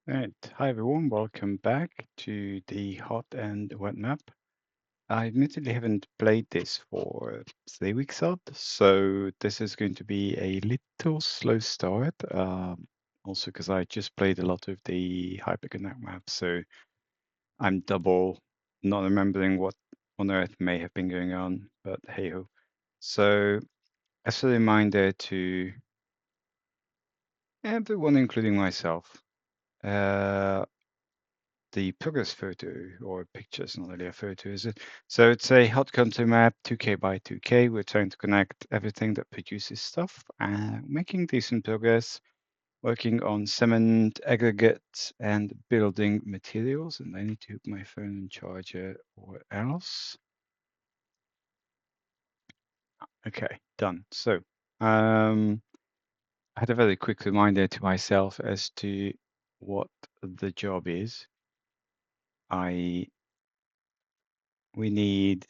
Right. Hi everyone, welcome back to the hot and wet map. I admittedly haven't played this for 3 weeks out, so this is going to be a little slow start. Also because I just played a lot of the Hyperconnect map, so I'm double not remembering what on earth may have been going on, but hey ho. So as a reminder to everyone, including myself, the progress photo or picture is not really a photo, is it? So it's a hot country map, 2K by 2K. We're trying to connect everything that produces stuff and making decent progress, working on cement, aggregates, and building materials. And I need to hook my phone and charger or else. Okay, done. So I had a very quick reminder to myself as to what the job is. We need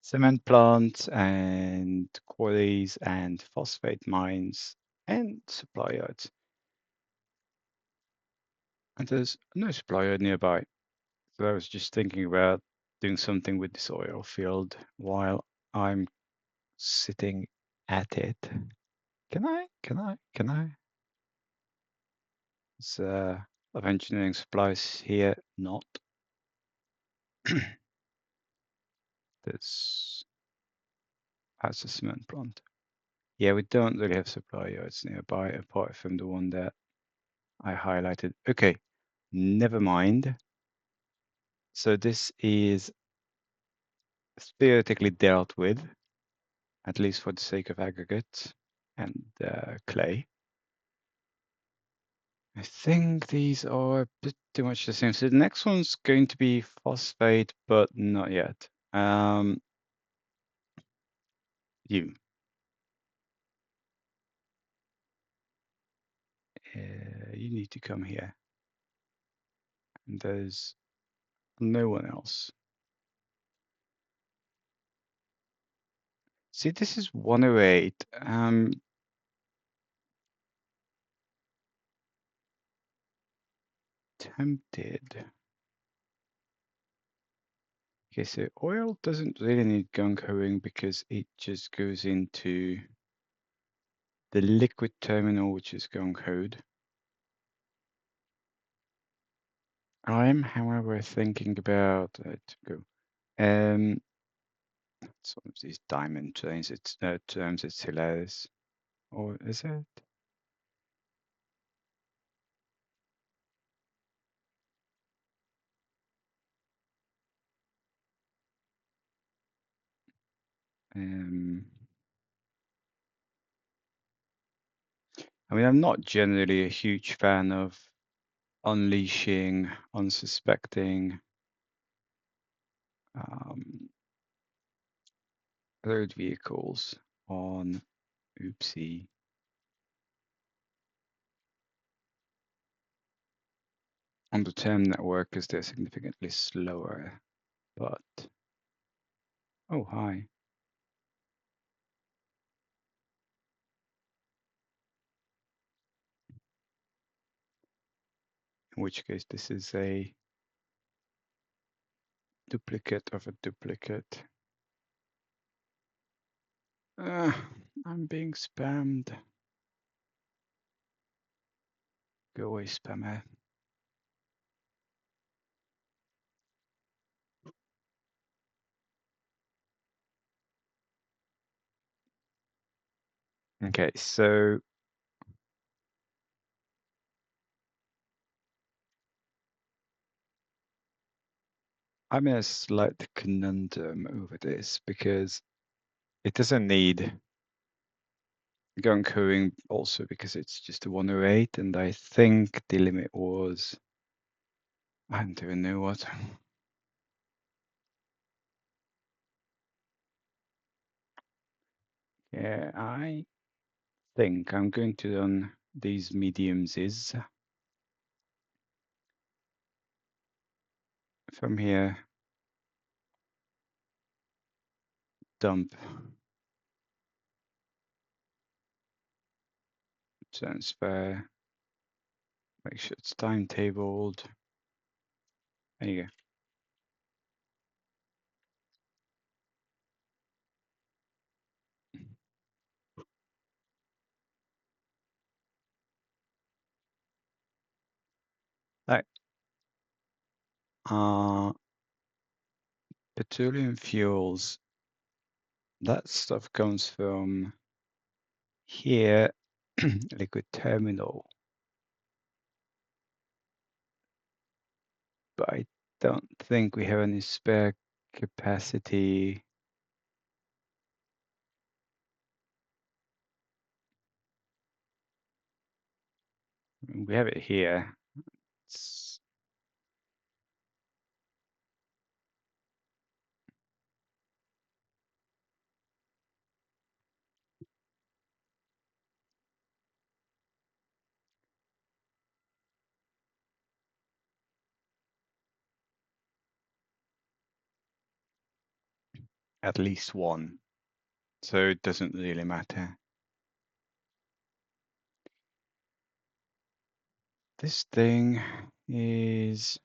cement plants and quarries and phosphate mines and supply yards. And there's no supply yard nearby. So I was just thinking about doing something with this oil field while I'm sitting at it. Can I? There's of engineering supplies here, not. That's a cement plant. Yeah, we don't really have supply yards nearby apart from the one that I highlighted. Okay, never mind. So this is theoretically dealt with, at least for the sake of aggregate and clay. I think these are pretty much the same. So the next one's going to be phosphate, but not yet. You. You need to come here. And there's no one else. See, this is 108. Tempted. Okay, so oil doesn't really need gung-hoing because it just goes into the liquid terminal, which is gung-hoed. I'm, however, thinking about go. It's one of these diamond trains. It's terms. It's hilarious, or is it? I mean, I'm not generally a huge fan of unleashing unsuspecting road vehicles on oopsie. On the term network because they're significantly slower. But oh hi. In which case this is a duplicate of a duplicate. I'm being spammed. Go away, spammer. Okay, so I'm in a slight conundrum over this because it doesn't need gung-hoing also because it's just a 108 and I think the limit was I don't even know what. Yeah, I think I'm going to run these mediums is from here, dump, transfer, Make sure it's timetabled. There you go. Right. Petroleum fuels. That stuff comes from here, liquid terminal. But I don't think we have any spare capacity. We have it here. It's at least one, so it doesn't really matter. This thing is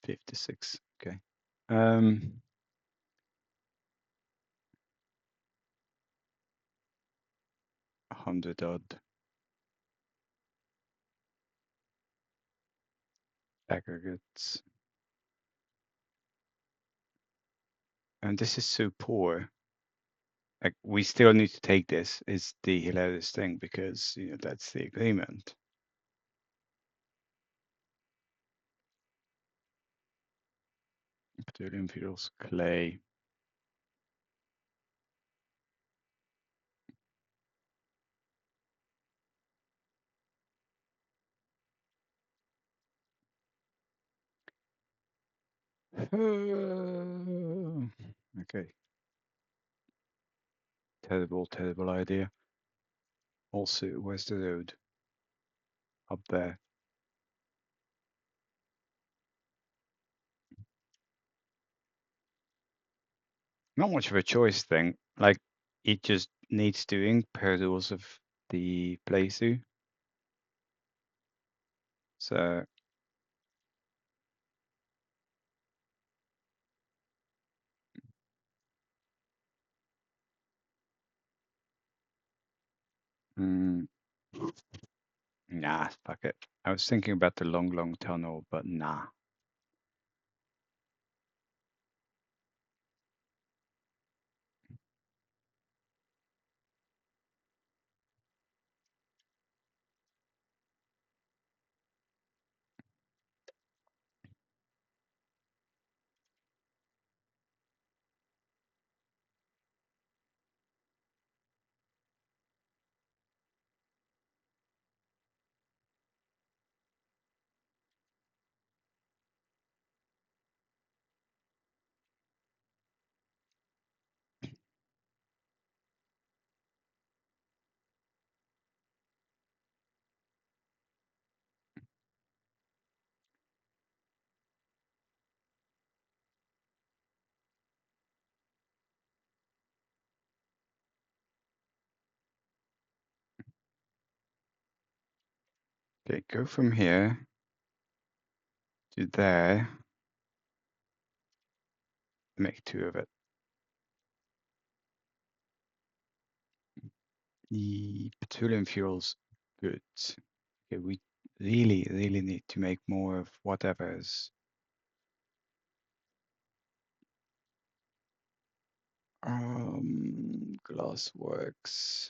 56. Okay. 100 odd aggregates. And this is so poor. Like, we still need to take this, is the hilarious thing, because that's the agreement. Petroleum fuels, clay. Okay. Terrible, terrible idea. Also, where's the road? Up there. Not much of a choice thing. Like, it just needs doing per the rules of the playthrough. So, nah, fuck it. I was thinking about the long, long tunnel, but nah. Okay, go from here to there. Make two of it. The petroleum fuels, good. Okay, we really, really need to make more of whatever's. Glassworks.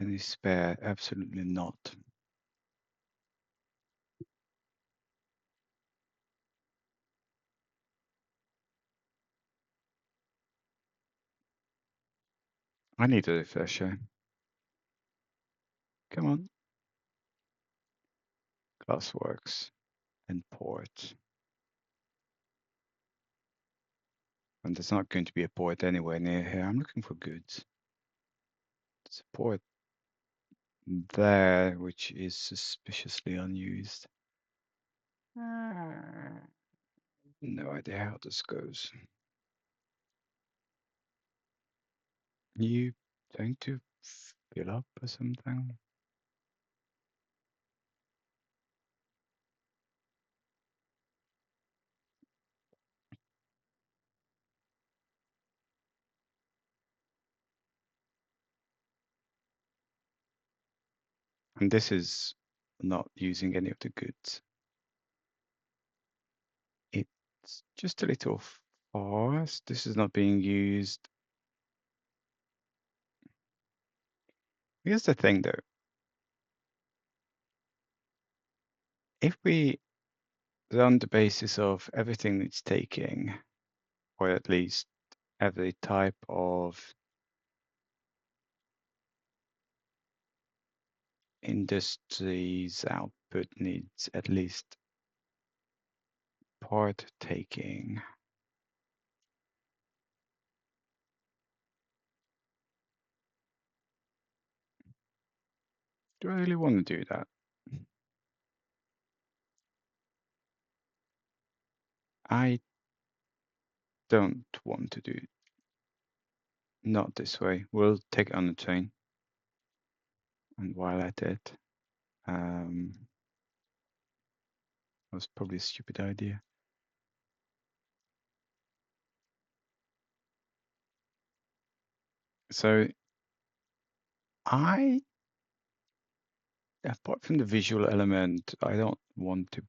Any spare? Absolutely not. I need a refresher. Come on. Glassworks and port. And there's not going to be a port anywhere near here. I'm looking for goods. There's a port there, which is suspiciously unused. No idea how this goes. You going to fill up or something? And this is not using any of the goods. It's just a little fast. This is not being used. Here's the thing though. If we on the basis of everything it's taking, or at least every type of industry's output needs at least part taking. Do I really want to do that? I don't want to do it. Not this way. We'll take it on the chain. And while at it, that was probably a stupid idea. So apart from the visual element, I don't want to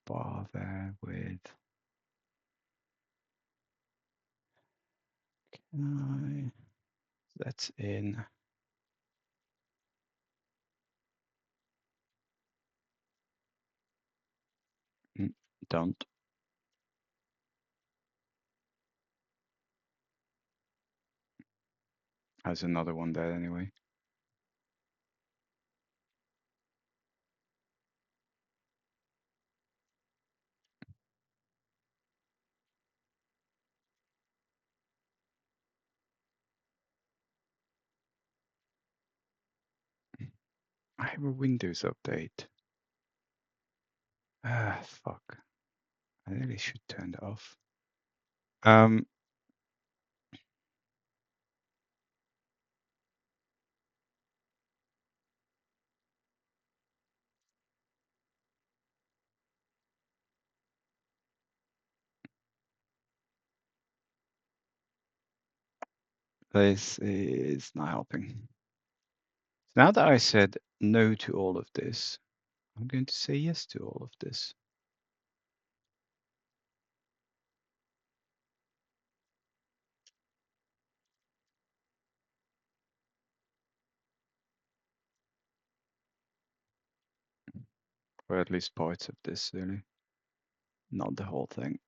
bother with. That's in. Don't. Has another one there anyway. I have a Windows update. Ah, fuck. I really should turn that off. This is not helping. Now that I said no to all of this, I'm going to say yes to all of this. Or at least parts of this, really. Not the whole thing.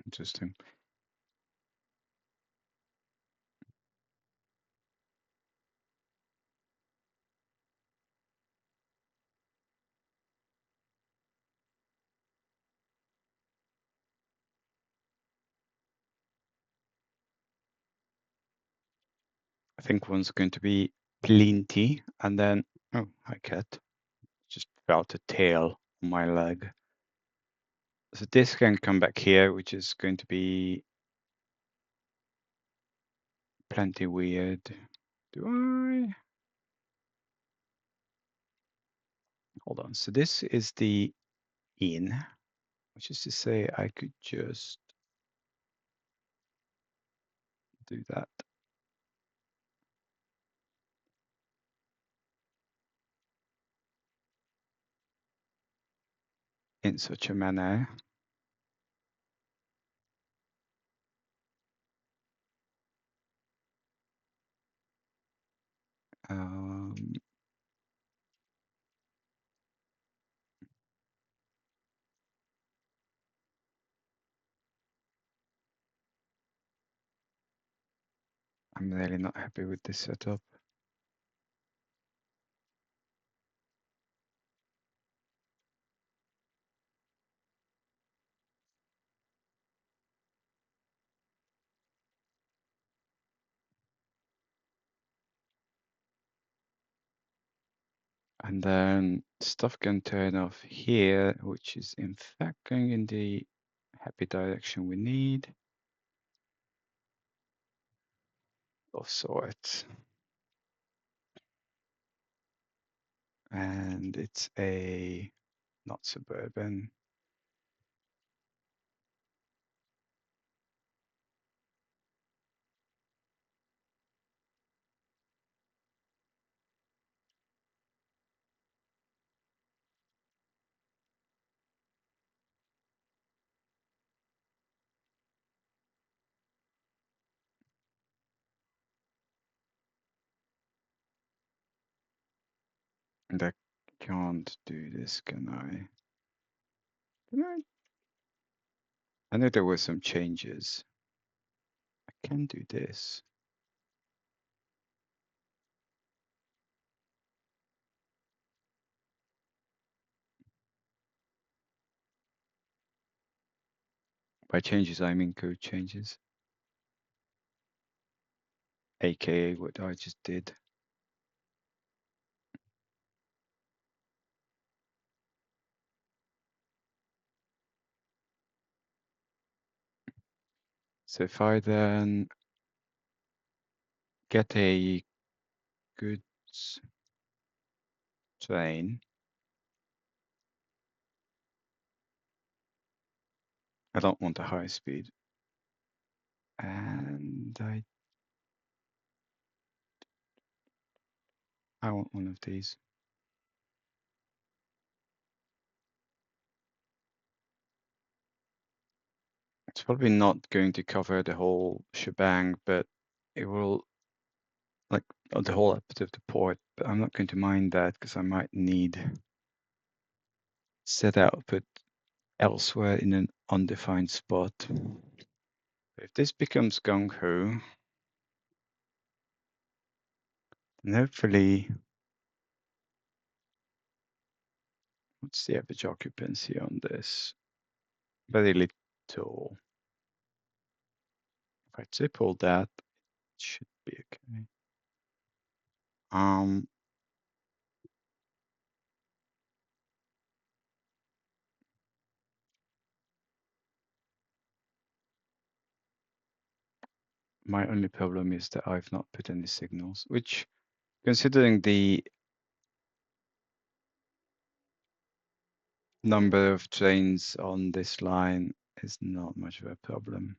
Interesting. I think one's going to be plenty, and then, oh, hi cat. Just felt a tail on my leg. So this can come back here, which is going to be plenty weird. Do I? Hold on. So this is the in, which is to say I could just do that. In such a manner. Um, I'm really not happy with this setup. And then stuff can turn off here, which is in fact going in the happy direction we need of sorts. And it's a not suburban. And I can't do this, can I? Can I? I know there were some changes. I can do this. By changes, I mean code changes, aka what I just did. So if I then get a goods train, I don't want a high speed. And I want one of these. It's probably not going to cover the whole shebang, but it will, like the whole output of the port, but I'm not going to mind that because I might need set output elsewhere in an undefined spot. If this becomes gung-ho, then hopefully, what's the average occupancy on this? Very little. If I triple that, it should be okay. My only problem is that I've not put any signals, which, considering the number of trains on this line, is not much of a problem.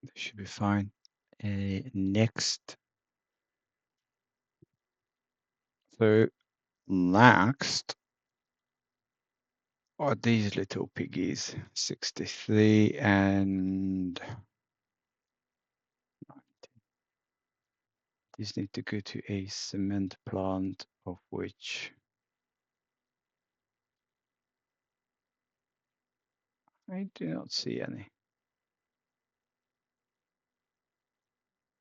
This should be fine. Next. So next are these little piggies, 63 and 90. These need to go to a cement plant, of which I do not see any.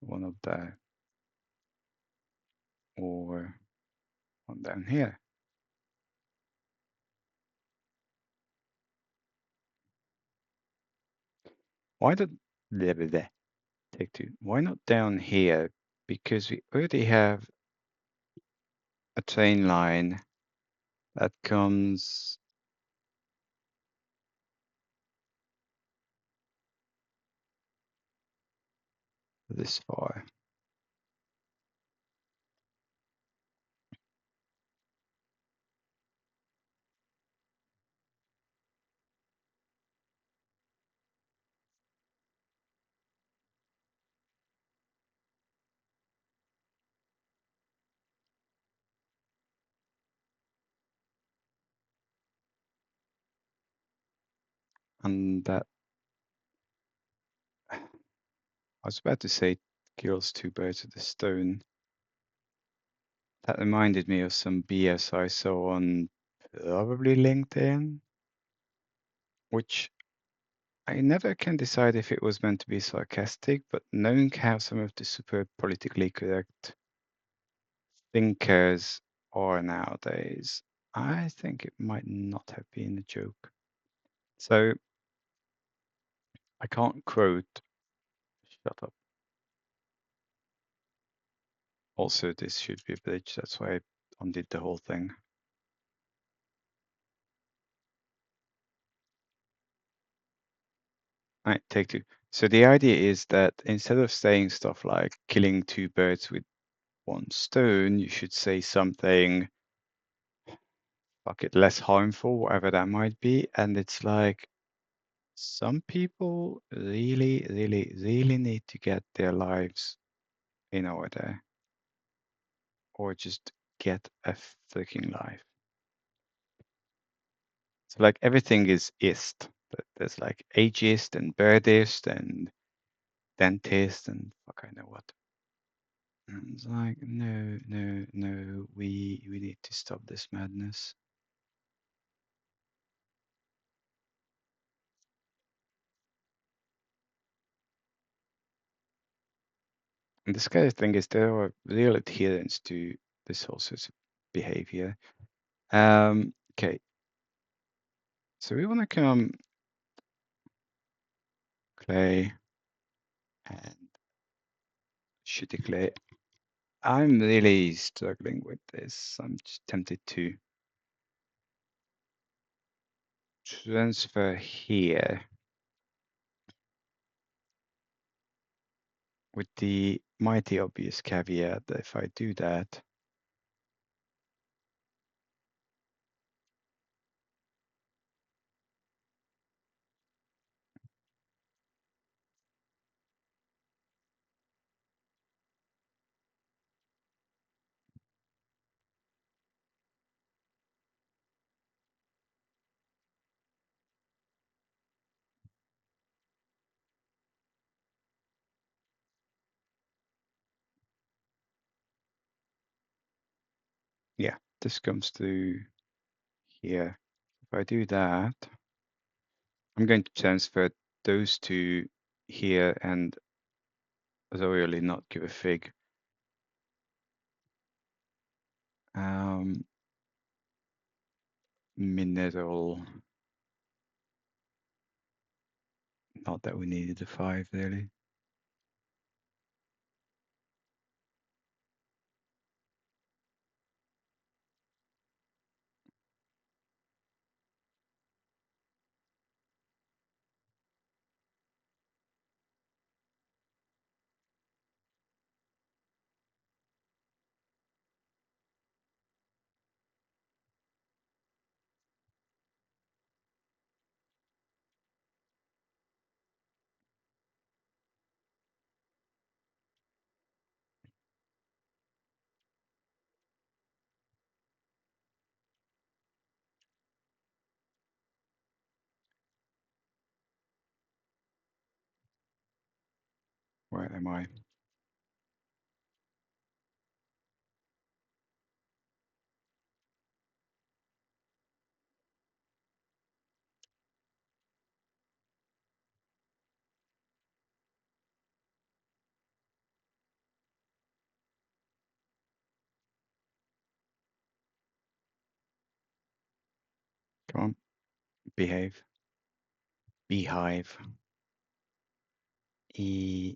One up there or one down here. Why did take two? Why not down here? Because we already have a train line that comes this far. And that, I was about to say kills two birds with a stone. That reminded me of some BS I saw on probably LinkedIn, which I never can decide if it was meant to be sarcastic, but knowing how some of the super politically correct thinkers are nowadays, I think it might not have been a joke. So I can't quote, shut up. Also, this should be a bridge, that's why I undid the whole thing. Right, take two. So the idea is that instead of saying stuff like killing two birds with one stone, you should say something, fuck it, less harmful, whatever that might be. And it's like, some people really, really, really need to get their lives in order, or just get a freaking life. So like everything is ist. There's like ageist and birdist and dentist and fuck I know what. And it's like, no, no, no, we need to stop this madness. And the scary thing is there are real adherents to this whole sort of behavior. Okay. So we want to come clay and shitty clay. I'm really struggling with this. I'm just tempted to transfer here with the mighty obvious caveat that if I do that, yeah, this comes through here. If I do that, I'm going to transfer those two here and really not give a fig. Mineral, not that we needed a 5 really. Where am I? Come on, behave. Beehive. E,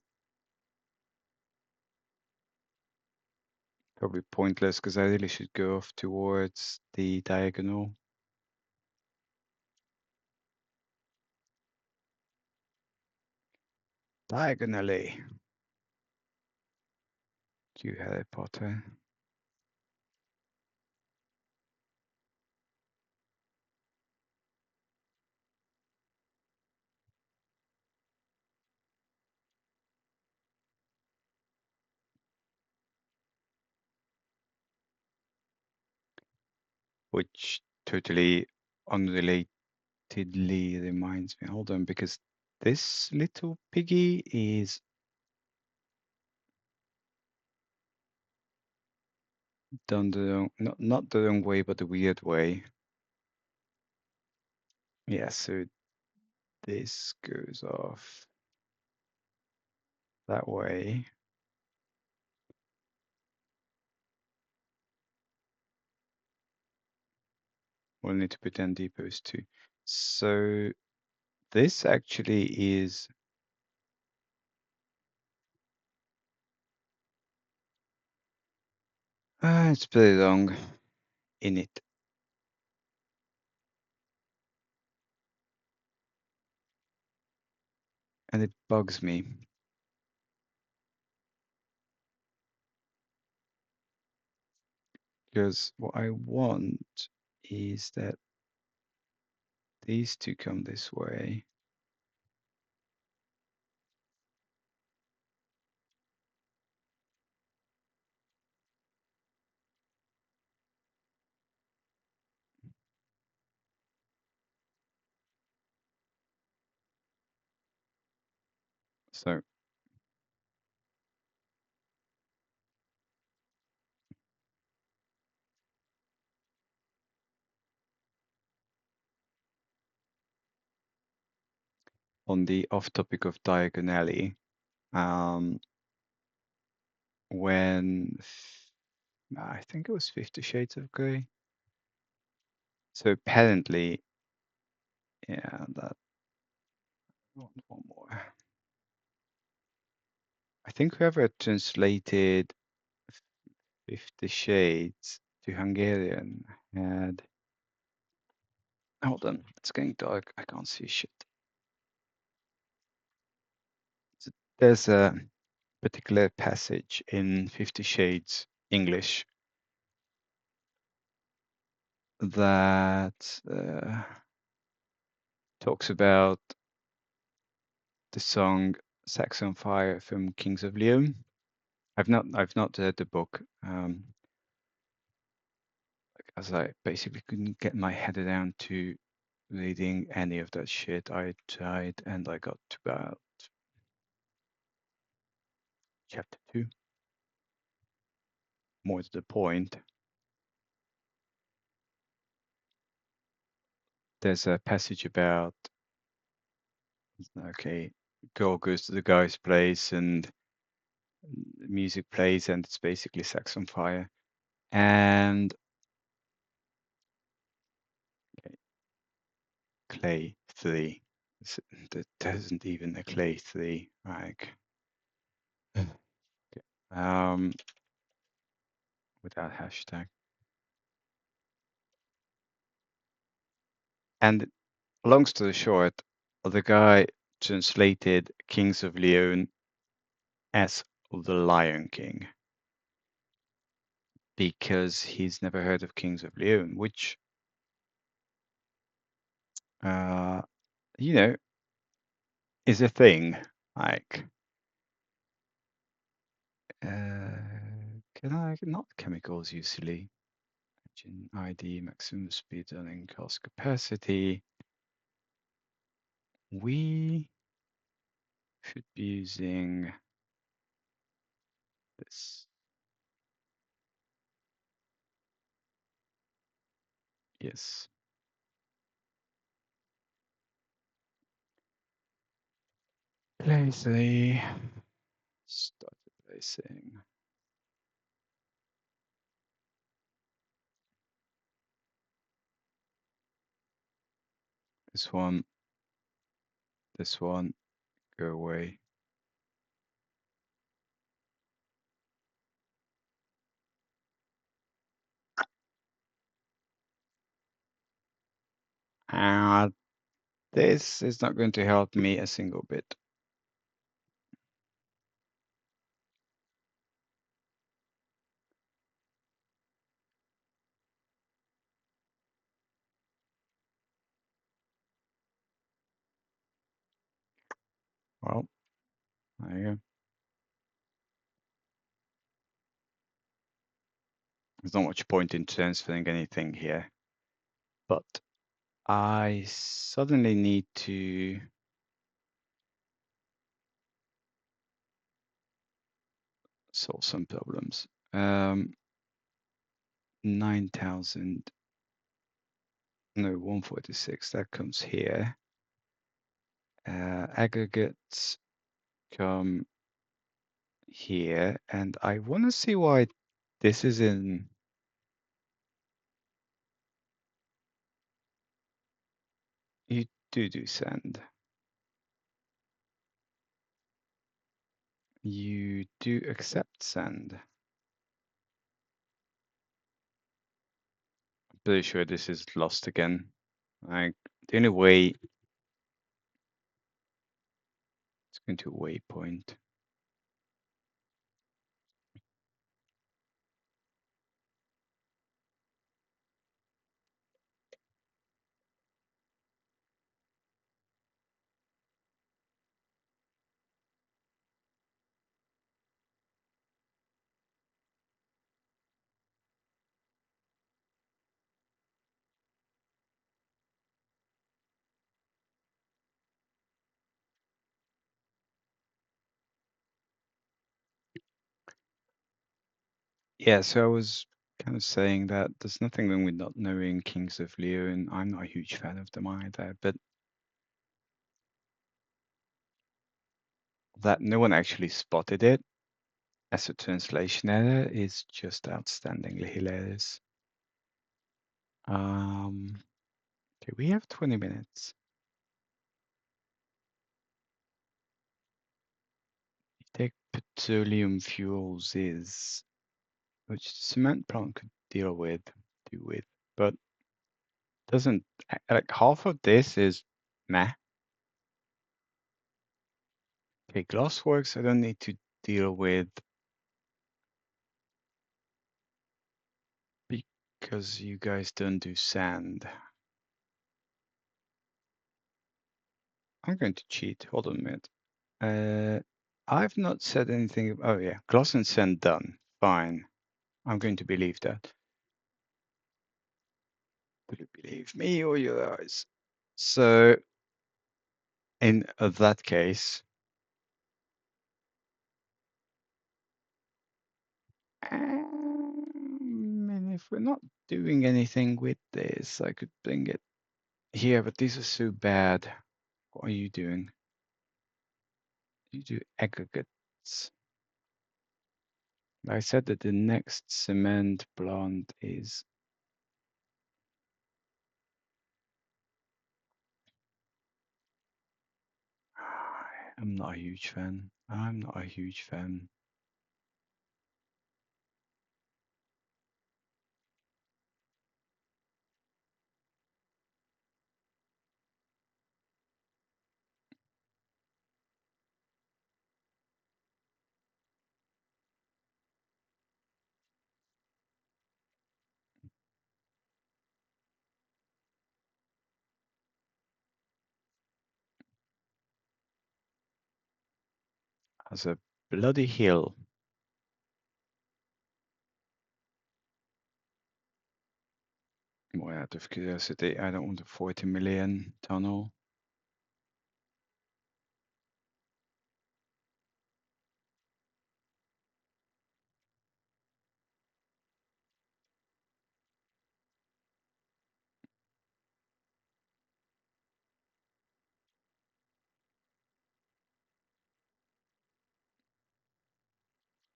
probably pointless because I really should go off towards the diagonal. Diagonally. To Harry Potter. Which totally unrelated Tiddly reminds me. Hold on, because this little piggy is done the wrong, not the wrong way, but the weird way. Yeah, so this goes off that way. We'll need to pretend depots too. So this actually is it's pretty long in it. And it bugs me. Because what I want is that these two come this way. So on the off topic of diagonally, when I think it was 50 Shades of Grey. So apparently, yeah, that one more. I think whoever translated 50 Shades to Hungarian had. Hold on, it's getting dark. I can't see shit. So there's a particular passage in 50 Shades English that talks about the song "Sex on Fire" from Kings of Leon. I've not read the book, as I basically couldn't get my head around to reading any of that shit. I tried, and I got to about chapter 2. More to the point, there's a passage about, okay, girl goes to the guy's place and music plays, and it's basically Sex on Fire. And okay, Clay 3. There isn't even a Clay 3. Like, um, without hashtag. And long story short, the guy translated Kings of Leon as the Lion King because he's never heard of Kings of Leon, which, you know, is a thing. Like, can I not chemicals usually? Engine ID, maximum speed, running cost capacity. We should be using this. Yes. Placing. Start placing. This one. This one. Go away. This is not going to help me a single bit. Well, there you go. There's not much point in transferring anything here, but I suddenly need to solve some problems. 9,000, no, 146, that comes here. Aggregates come here, and I want to see why this is in. You do send. You do accept send. I'm pretty sure this is lost again. Like the only way it's going to waypoint. Yeah, so I was kind of saying that there's nothing wrong with not knowing Kings of Leon. I'm not a huge fan of them either, but that no one actually spotted it as a translation error is just outstandingly hilarious. Okay, we have 20 minutes. Take petroleum fuels is, which the cement plant could do with, but doesn't, like half of this is meh. Okay, glassworks I don't need to deal with because you guys don't do sand. I'm going to cheat. Hold on a minute. I've not said anything. Oh yeah, gloss and sand done. Fine. I'm going to believe that. Do you believe me or your eyes? So in that case, and if we're not doing anything with this, I could bring it here, but these are so bad. What are you doing? You do aggregates. I said that the next cement plant is. I'm not a huge fan. I'm not a huge fan. As a bloody hill. Well, out of curiosity, I don't want a 40 million tunnel.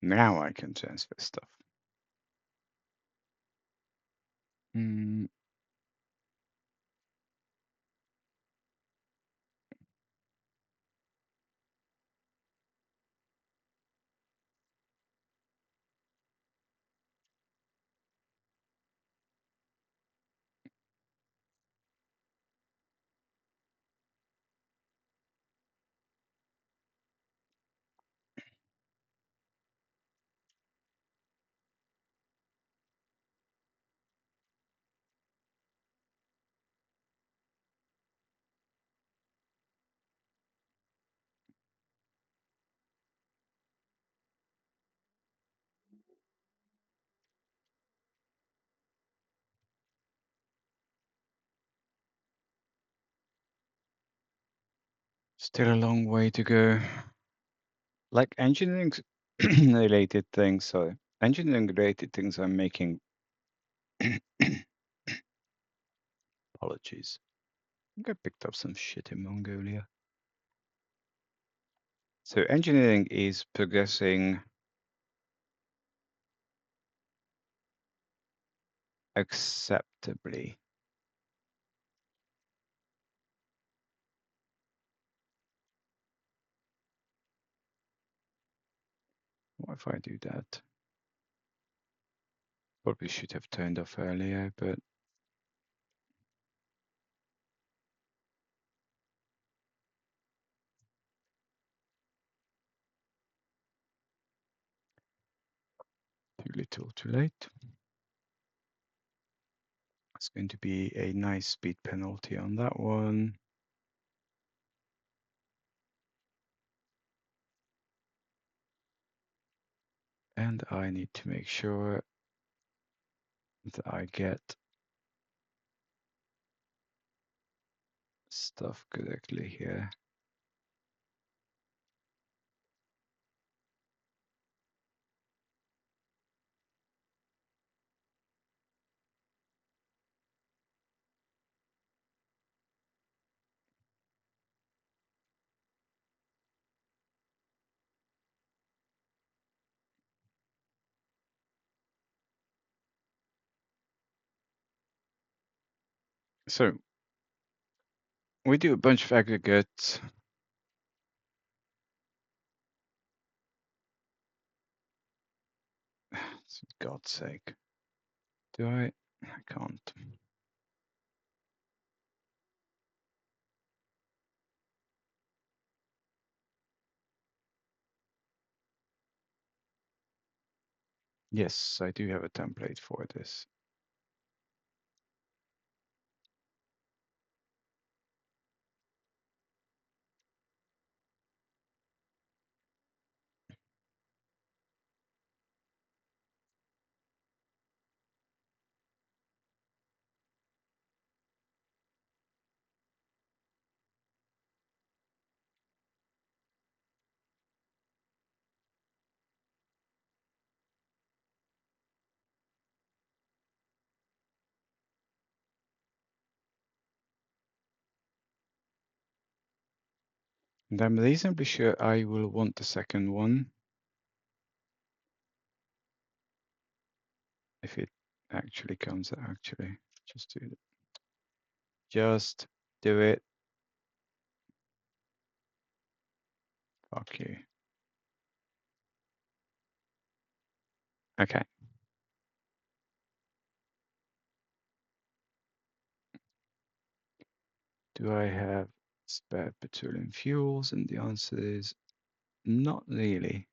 Now I can transfer stuff. Mm, Still a long way to go. Like engineering related things, so engineering related things I'm making. Apologies. I think I picked up some shit in Mongolia. So engineering is progressing acceptably. What if I do that? Probably should have turned off earlier, but too little, too late. It's going to be a nice speed penalty on that one. And I need to make sure that I get stuff correctly here. So we do a bunch of aggregates. For God's sake. Do I? I can't. Yes, I do have a template for this. And I'm reasonably sure I will want the second one if it actually comes out. Actually, just do it. Just do it. Fuck you. Okay. Do I have spare petroleum fuels? And the answer is not really.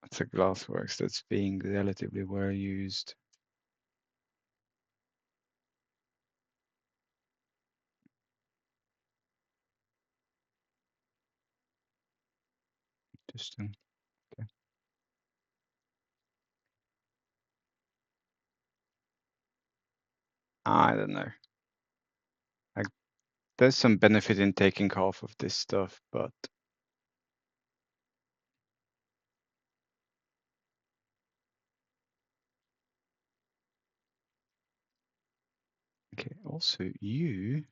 It's a glassworks that's being relatively well used. Interesting. Okay. I don't know. There's some benefit in taking half of this stuff, but okay. Also, you,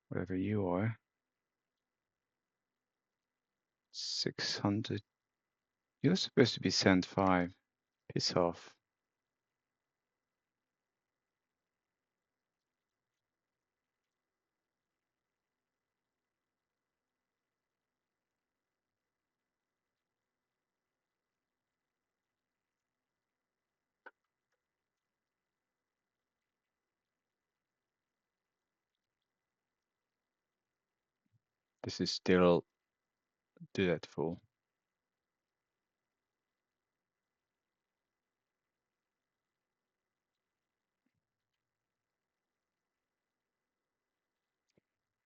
whatever you are, 600. You're supposed to be sent 5. Piss off. This is still dreadful.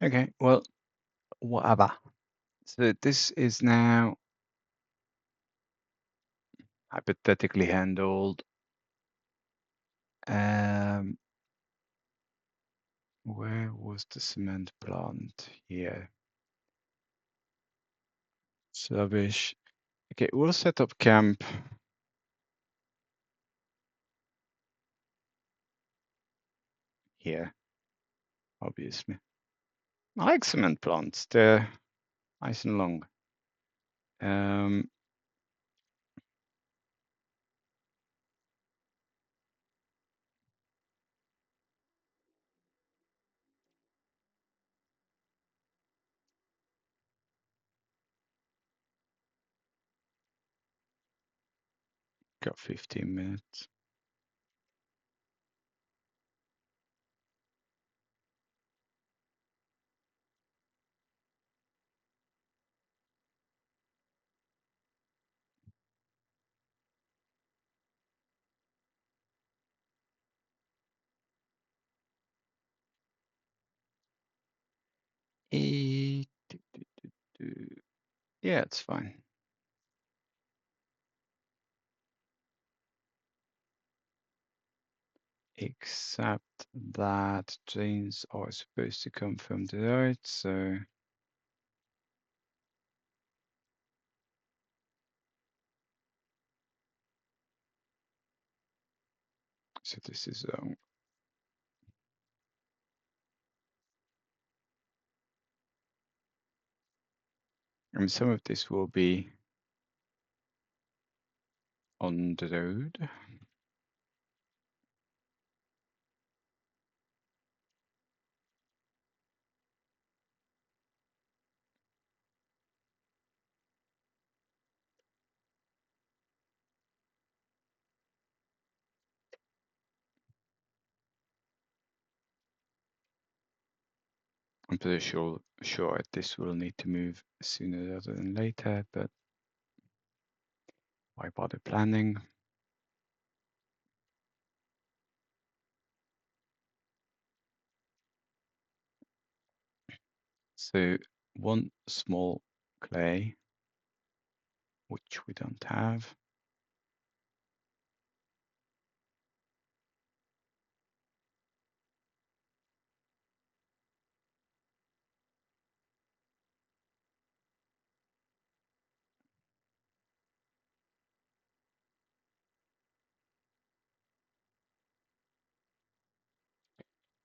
Okay, well, whatever. So this is now hypothetically handled. Where was the cement plant? Here. Sluggish. Okay, we'll set up camp here, obviously. I like cement plants. They're nice and long. Got 15 minutes. Yeah, it's fine. Except that trains are supposed to come from the right, so this is I mean, some of this will be on the road. I'm pretty sure this will need to move sooner rather than later, but why bother planning? So one small clay, which we don't have.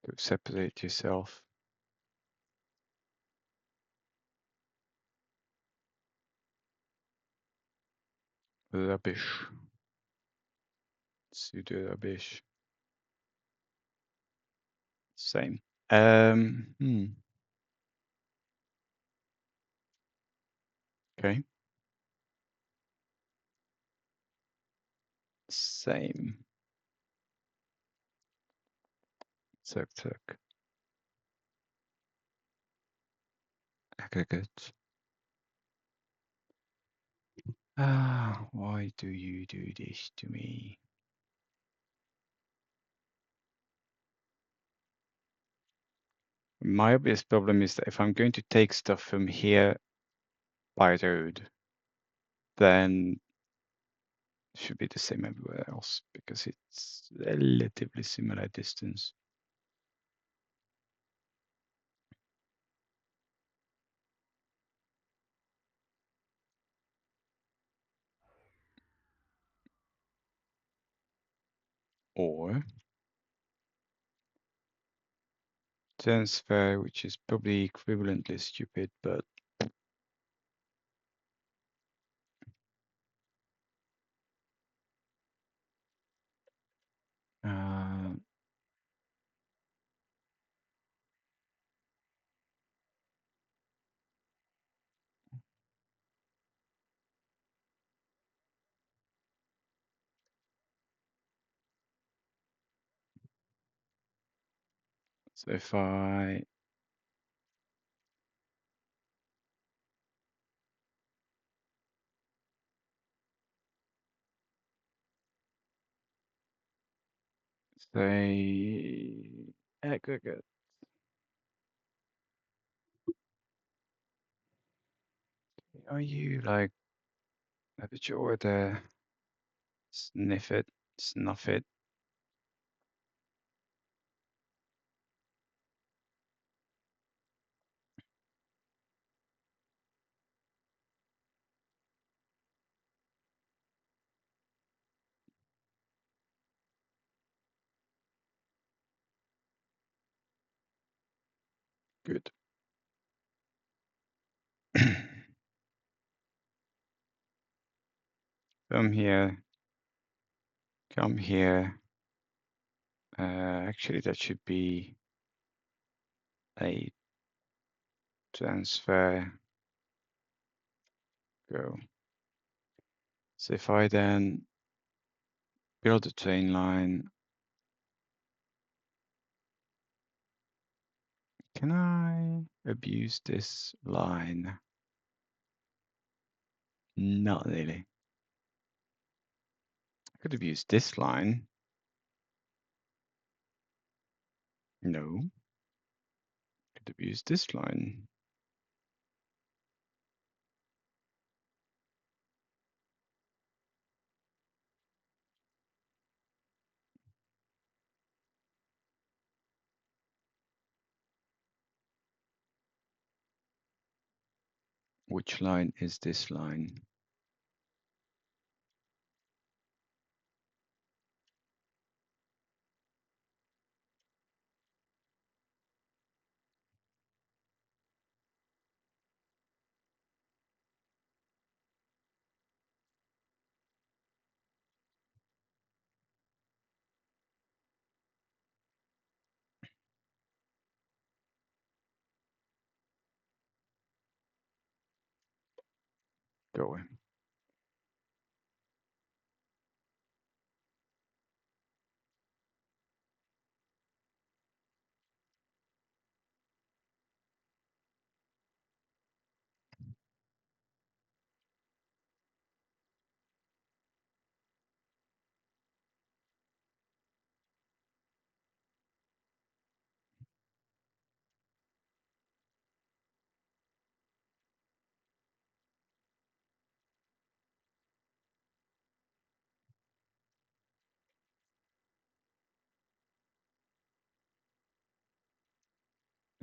To separate yourself. Rubbish. Pseudo rubbish. Same. Okay. Same. Tuck. Aggregate. Why do you do this to me? My obvious problem is that if I'm going to take stuff from here by road, then it should be the same everywhere else because it's relatively similar distance. Or transfer, which is probably equivalently stupid, but so if I say aggregate, are you like a bit order Sniff it, snuff it. Good. Come here. Come here. Actually, that should be a transfer. Go. So if I then build a train line, can I abuse this line? Not really. I could abuse this line. No. I could abuse this line. Which line is this line? Go away.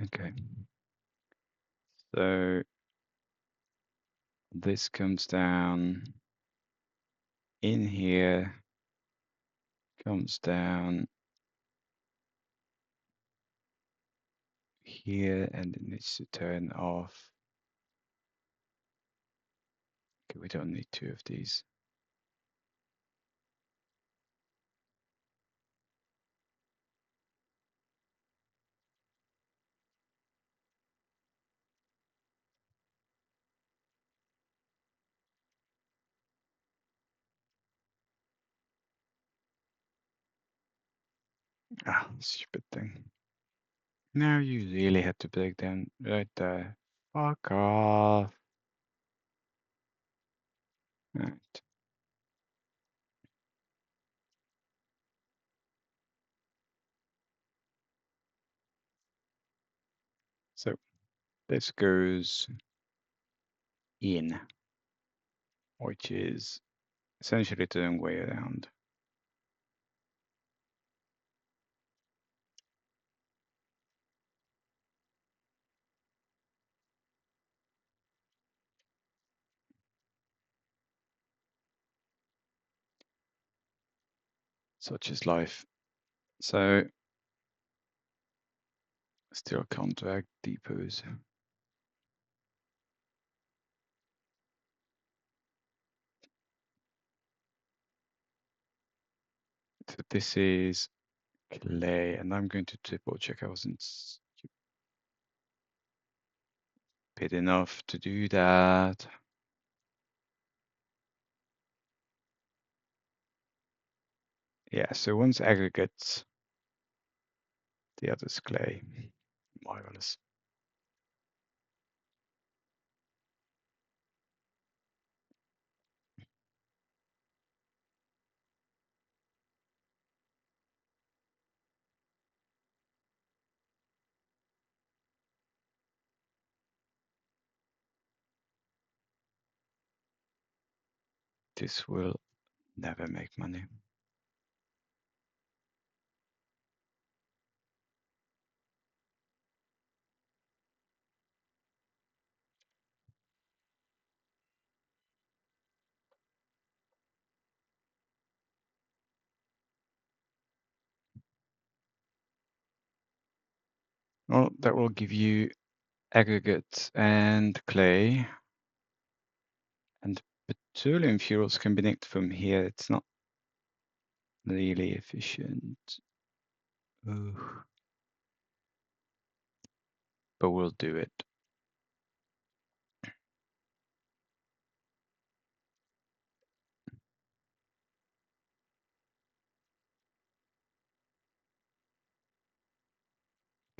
Okay. So this comes down in here, comes down here, and it needs to turn off. Okay, we don't need two of these. Ah, stupid thing. Now you really had to break down right there. Fuck off. Right. So this goes in, which is essentially the wrong way around. Such is life. So still can't drag depots. So this is clay, and I'm going to triple check I wasn't stupid enough to do that. Yeah, so one's aggregates, the other's clay. Marvelous. This will never make money. Well, that will give you aggregates and clay, and petroleum fuels can be nicked from here. It's not really efficient. Ugh. But we'll do it.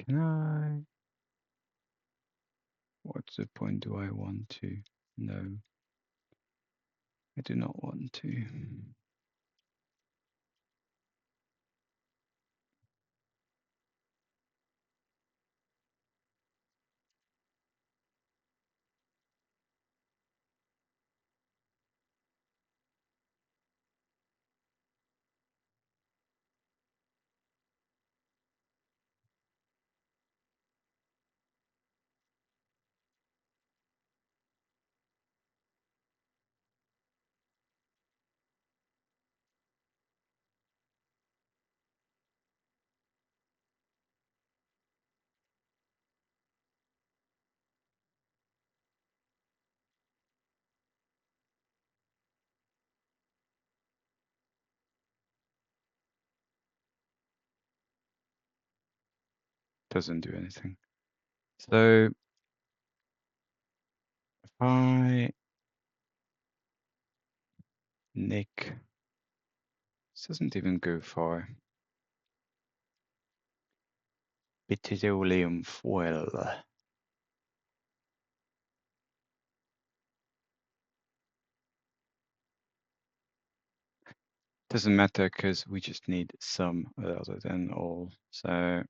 Can I? What's the point? Do I want to? No, I do not want to. Doesn't do anything. So if I nick, this doesn't even go far. Petroleum foil. Doesn't matter because we just need some rather than all. So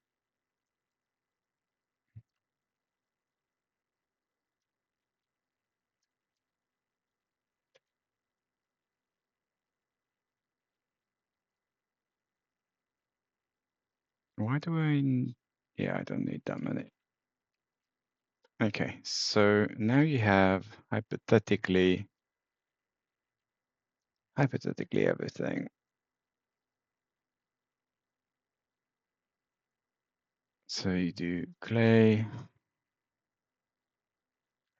why do I? Yeah, I don't need that many. Okay, so now you have hypothetically everything. So you do clay,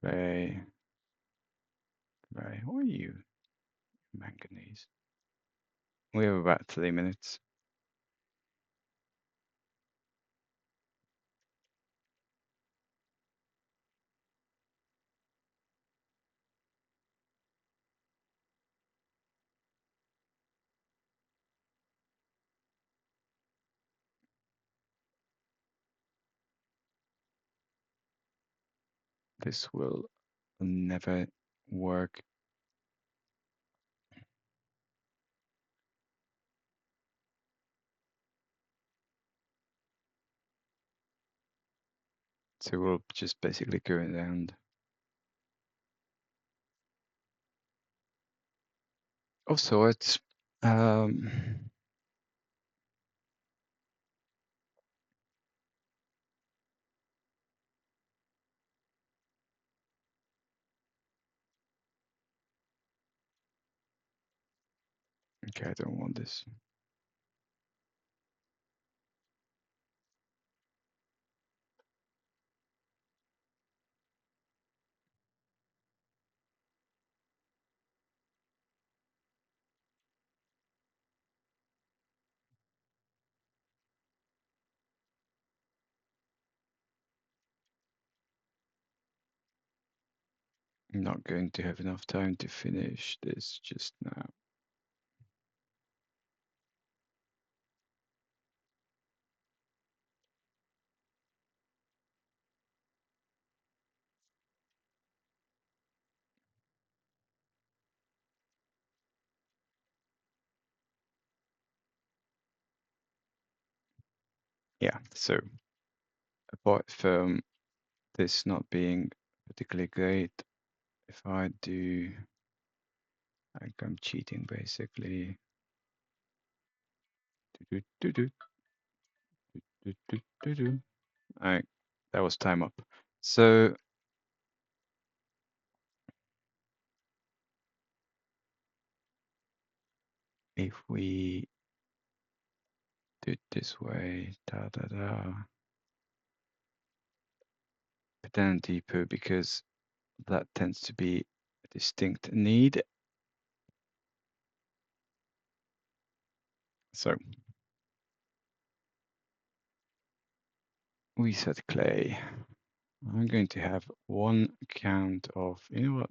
clay, clay. What are you? Manganese. We have about 3 minutes. This will never work. So we'll just basically go around. Of sorts. Okay, I don't want this. I'm not going to have enough time to finish this just now. Yeah, so apart from this not being particularly great, if I do Like I'm cheating basically. Do-do-do-do. All right, that was time up. So if we do it this way, but then deeper because that tends to be a distinct need. So we set clay. I'm going to have one count of, you know what,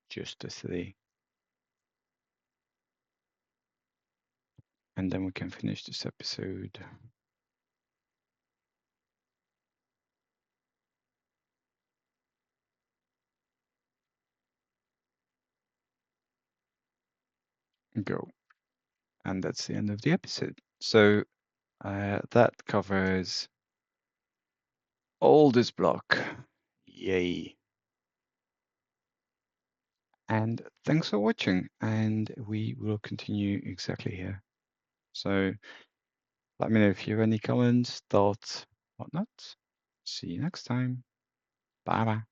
just a 3. And then we can finish this episode. Go. And that's the end of the episode. So that covers all this block. Yay. And thanks for watching. And we will continue exactly here. So let me know if you have any comments, thoughts, whatnot. See you next time. Bye bye.